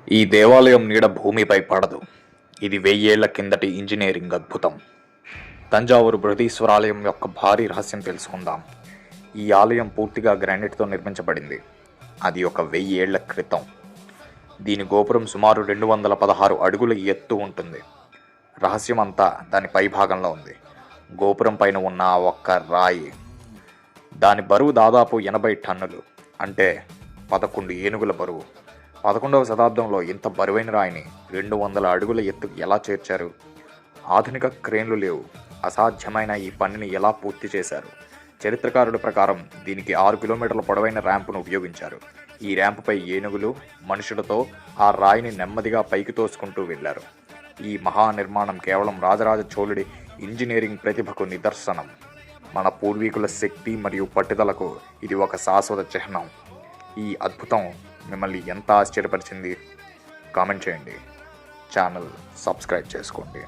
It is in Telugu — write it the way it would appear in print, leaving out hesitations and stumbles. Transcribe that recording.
ఈ దేవాలయం నీడ భూమిపై పడదు. ఇది 1000 ఏళ్ల కిందటి ఇంజనీరింగ్ అద్భుతం. తంజావూరు బృహదీశ్వరాలయం యొక్క భారీ రహస్యం తెలుసుకుందాం. ఈ ఆలయం పూర్తిగా గ్రానైట్తో నిర్మించబడింది. అది ఒక 1000 ఏళ్ల క్రితం. దీని గోపురం సుమారు 216 అడుగుల ఎత్తు ఉంటుంది. రహస్యం అంతా దాని పైభాగంలో ఉంది. గోపురం పైన ఉన్న ఆ ఒక్క రాయి. దాని బరువు దాదాపు 80 టన్నులు, అంటే 11 ఏనుగుల బరువు. 11వ శతాబ్దంలో ఇంత బరువైన రాయిని 200 అడుగుల ఎత్తుకు ఎలా చేర్చారు? ఆధునిక క్రేన్లు లేవు. అసాధ్యమైన ఈ పనిని ఎలా పూర్తి చేశారు? చరిత్రకారుల ప్రకారం దీనికి 6 కిలోమీటర్ల పొడవైన ర్యాంపును ఉపయోగించారు. ఈ ర్యాంపుపై ఏనుగులు మనుషులతో ఆ రాయిని నెమ్మదిగా పైకి తోసుకుంటూ వెళ్లారు. ఈ మహా నిర్మాణం కేవలం రాజరాజ చోళుడి ఇంజనీరింగ్ ప్రతిభకు నిదర్శనం. మన పూర్వీకుల శక్తి మరియు పట్టుదలకు ఇది ఒక శాశ్వత చిహ్నం. ఈ అద్భుతం మిమ్మల్ని ఎంత ఆశ్చర్యపరిచింది? కామెంట్ చేయండి. ఛానల్ సబ్స్క్రైబ్ చేసుకోండి.